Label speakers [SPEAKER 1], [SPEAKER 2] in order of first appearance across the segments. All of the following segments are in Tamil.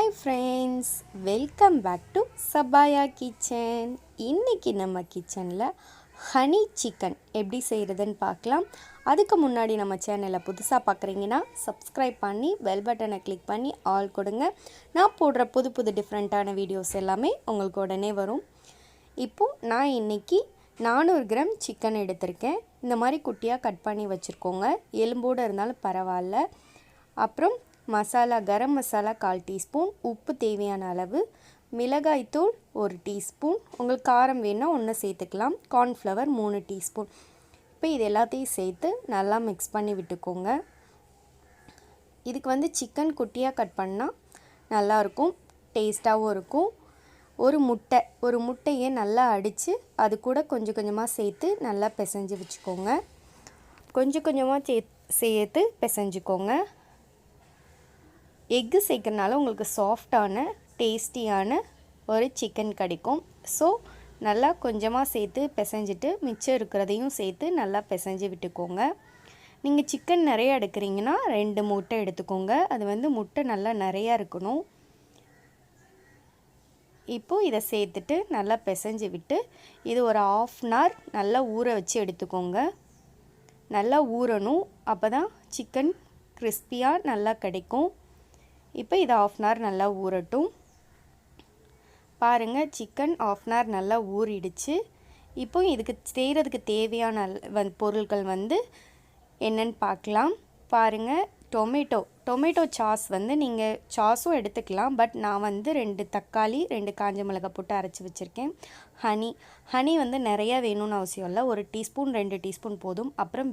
[SPEAKER 1] Hi friends, welcome back to Sabaya kitchen. இன்னைக்கு நம்ம கிச்சன்ல ஹனி சிக்கன் எப்படி செய்யறதுன்னு பார்க்கலாம். அதுக்கு முன்னாடி நம்ம சேனலை புதுசா பார்க்கறீங்கன்னா சப்ஸ்கிரைப் பண்ணி பெல் பட்டனை கிளிக் பண்ணி ஆல் கொடுங்க. நான் போடுற புது டிஃபரண்டான வீடியோஸ் எல்லாமே உங்களுக்கு உடனே வரும். இப்போ நான் இன்னைக்கு 400 கிராம் சிக்கன் எடுத்திருக்கேன். இந்த மாதிரி குட்டியா கட் பண்ணி வச்சிருக்கோங்க. எலும்போட இருந்தாலும் பரவாயில்லை. அப்புறம் மசாலா கரம் மசாலா 1/4 டீஸ்பூன், உப்பு தேவையான அளவு, மிளகாய் தூள் 1 டீஸ்பூன், உங்களுக்கு காரம் வேணா ஒன்று சேர்த்துக்கலாம், கார்ன்ஃப்ளவர் 3 டீஸ்பூன். இப்போ இது எல்லாத்தையும் சேர்த்து நல்லா மிக்ஸ் பண்ணி விட்டுக்கோங்க. இதுக்கு சிக்கன் குட்டியாக கட் பண்ணால் நல்லாயிருக்கும், டேஸ்ட்டாகவும் இருக்கும். ஒரு முட்டையை நல்லா அடித்து அது கூட கொஞ்சம் கொஞ்சமாக சேர்த்து நல்லா பிசைஞ்சு வச்சுக்கோங்க. கொஞ்சம் கொஞ்சமாக சேர்த்து பிசைஞ்சுக்கோங்க. எக்கு சேர்க்கறனால உங்களுக்கு சாஃப்டான டேஸ்டியான ஒரு சிக்கன் கிடைக்கும். ஸோ நல்லா கொஞ்சமாக சேர்த்து பிசைஞ்சிட்டு மிச்சம் இருக்கிறதையும் சேர்த்து நல்லா பிசைஞ்சு விட்டுக்கோங்க. நீங்கள் சிக்கன் நிறையா எடுக்கிறீங்கன்னா 2 முட்டை எடுத்துக்கோங்க. அது முட்டை நல்லா நிறையா இருக்கணும். இப்போது இதை சேர்த்துட்டு நல்லா பிசைஞ்சு விட்டு இது ஒரு 1/2 அன் ஹவர் நல்லா ஊற வச்சு எடுத்துக்கோங்க. நல்லா ஊறணும், அப்போ தான் சிக்கன் கிறிஸ்பியாக நல்லா கிடைக்கும். இப்போ இது 1/2 அன் ஹவர் நல்லா ஊறட்டும். பாருங்கள், சிக்கன் 1/2 அன் ஹவர் நல்லா ஊறிடுச்சு. இப்போ இதுக்கு செய்கிறதுக்கு தேவையான பொருட்கள் என்னன்னு பார்க்கலாம். பாருங்கள், டொமேட்டோ சாஸ் நீங்கள் சாஸும் எடுத்துக்கலாம். பட் நான் 2 தக்காளி 2 காஞ்ச மிளகாய் போட்டு அரைச்சி வச்சுருக்கேன். ஹனி நிறையா வேணும்னு அவசியம் இல்லை, 1 டீஸ்பூன் 2 டீஸ்பூன் போதும். அப்புறம்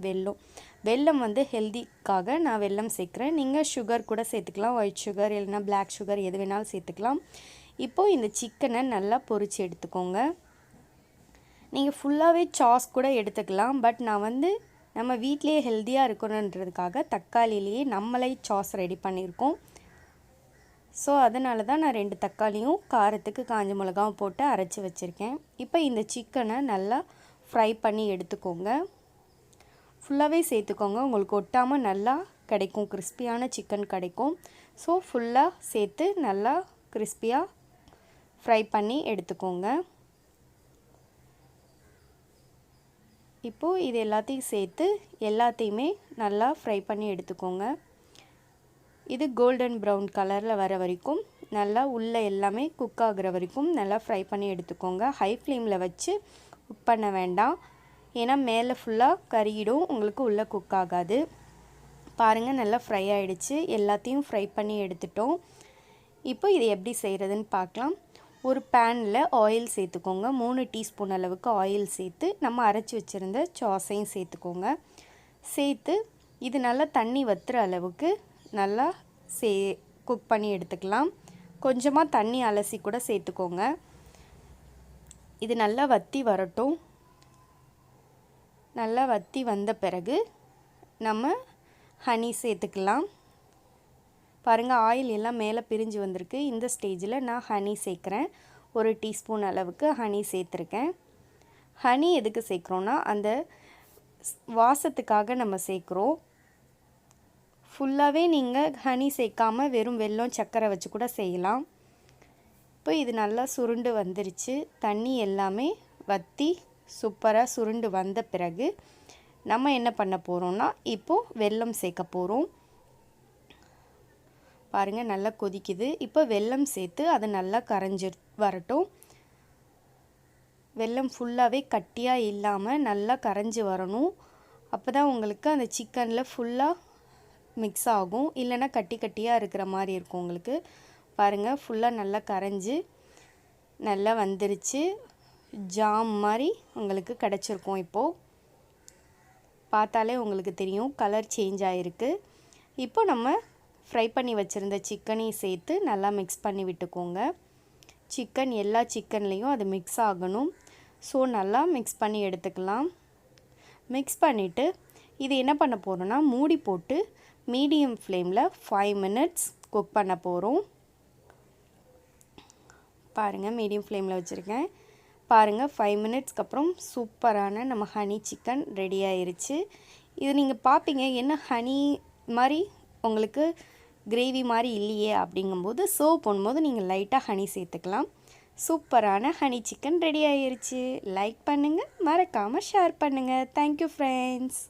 [SPEAKER 1] வெல்லம் ஹெல்திக்காக நான் வெல்லம் சேர்க்குறேன். நீங்கள் சுகர் கூட சேர்த்துக்கலாம், ஒயிட் சுகர் இல்லைனா பிளாக் சுகர் எது வேணாலும் சேர்த்துக்கலாம். இப்போது இந்த சிக்கனை நல்லா பொரித்து எடுத்துக்கோங்க. நீங்கள் ஃபுல்லாகவே சாஸ் கூட எடுத்துக்கலாம். பட் நான் நம்ம வீட்டிலேயே ஹெல்த்தியாக இருக்கணுன்றதுக்காக தக்காளிலேயே நம்மளே சாஸ் ரெடி பண்ணியிருக்கோம். ஸோ அதனால தான் நான் 2 தக்காளியும் காரத்துக்கு காஞ்ச மிளகாவும் போட்டு அரைச்சி வச்சுருக்கேன். இப்போ இந்த சிக்கனை நல்லா ஃப்ரை பண்ணி எடுத்துக்கோங்க. ஃபுல்லாகவே சேர்த்துக்கோங்க, உங்களுக்கு ஒட்டாமல் நல்லா கிடைக்கும், கிறிஸ்பியான சிக்கன் கிடைக்கும். ஸோ ஃபுல்லாக சேர்த்து நல்லா கிறிஸ்பியாக ஃப்ரை பண்ணி எடுத்துக்கோங்க. இப்போது இது எல்லாத்தையும் சேர்த்து எல்லாத்தையுமே நல்லா ஃப்ரை பண்ணி எடுத்துக்கோங்க. இது கோல்டன் ப்ரௌன் கலரில் வர வரைக்கும் நல்லா உள்ளே எல்லாமே குக் ஆகிற வரைக்கும் நல்லா ஃப்ரை பண்ணி எடுத்துக்கோங்க. ஹை ஃப்ளேமில் வச்சு குக் பண்ண வேண்டாம், ஏன்னா மேலே ஃபுல்லாக கறியிடும், உங்களுக்கு உள்ளே குக் ஆகாது. பாருங்கள், நல்லா ஃப்ரை ஆகிடுச்சு. எல்லாத்தையும் ஃப்ரை பண்ணி எடுத்துட்டோம். இப்போ இது எப்படி செய்கிறதுன்னு பார்க்கலாம். ஒரு பேனில் ஆயில் சேர்த்துக்கோங்க. 3 டீஸ்பூன் அளவுக்கு ஆயில் சேர்த்து நம்ம அரைச்சி வச்சுருந்த சாஸையும் சேர்த்துக்கோங்க. சேர்த்து இது நல்லா தண்ணி வற்றுற அளவுக்கு நல்லா குக் பண்ணி எடுத்துக்கலாம். கொஞ்சமாக தண்ணி அலசி கூட சேர்த்துக்கோங்க. இது நல்லா வற்றி வரட்டும். நல்லா வற்றி வந்த பிறகு நம்ம ஹனி சேர்த்துக்கலாம். பாருங்கள், ஆயில் எல்லாம் மேலே பிரிஞ்சு வந்திருக்கு. இந்த ஸ்டேஜில் நான் ஹனி சேர்க்குறேன். 1 டீஸ்பூன் அளவுக்கு ஹனி சேர்த்துருக்கேன். ஹனி எதுக்கு சேர்க்குறோன்னா அந்த வாசத்துக்காக நம்ம சேர்க்குறோம். ஃபுல்லாகவே நீங்கள் ஹனி சேர்க்காமல் வெறும் வெல்லம் சர்க்கரை வச்சு கூட செய்யலாம். இப்போ இது நல்லா சுருண்டு வந்துருச்சு. தண்ணி எல்லாமே வற்றி சூப்பராக சுருண்டு வந்த பிறகு நம்ம என்ன பண்ண போகிறோம்னா இப்போது வெல்லம் சேர்க்க போகிறோம். பாருங்கள், நல்லா கொதிக்குது. இப்போ வெல்லம் சேர்த்து அது நல்லா கரைஞ்சி வரட்டும். வெல்லம் ஃபுல்லாகவே கட்டியாக இல்லாமல் நல்லா கரைஞ்சி வரணும். அப்போ தான் உங்களுக்கு அந்த சிக்கனில் ஃபுல்லாக மிக்ஸ் ஆகும், இல்லைன்னா கட்டியாக இருக்கிற மாதிரி இருக்கும் உங்களுக்கு. பாருங்கள், ஃபுல்லாக நல்லா கரைஞ்சி நல்லா வந்துருச்சு. ஜாம் மாதிரி உங்களுக்கு கிடச்சிருக்கும். இப்போது பார்த்தாலே உங்களுக்கு தெரியும், கலர் சேஞ்ச் ஆகிருக்கு. இப்போ நம்ம ஃப்ரை பண்ணி வச்சுருந்த சிக்கனையும் சேர்த்து நல்லா மிக்ஸ் பண்ணி விட்டுக்கோங்க. சிக்கன் எல்லா சிக்கன்லேயும் அது மிக்ஸ் ஆகணும். ஸோ நல்லா மிக்ஸ் பண்ணி எடுத்துக்கலாம். மிக்ஸ் பண்ணிவிட்டு இது என்ன பண்ண போகிறோன்னா மூடி போட்டு மீடியம் ஃப்ளேமில் 5 மினிட்ஸ் குக் பண்ண போகிறோம். பாருங்கள், மீடியம் ஃப்ளேமில் வச்சுருக்கேன். பாருங்கள், 5 மினிட்ஸ்க்கு அப்புறம் சூப்பரான நம்ம ஹனி சிக்கன் ரெடி ஆயிருச்சு. இது நீங்கள் பார்ப்பீங்க, என்ன ஹனி மாதிரி உங்களுக்கு கிரேவி மாதிரி இல்லையே அப்படிங்கும்போது சர்வ் பண்ணும்போது நீங்கள் லைட்டாக ஹனி சேர்த்துக்கலாம். சூப்பரான ஹனி சிக்கன் ரெடி ஆயிருச்சு. லைக் பண்ணுங்கள், மறக்காமல் ஷேர் பண்ணுங்கள். Thank you friends.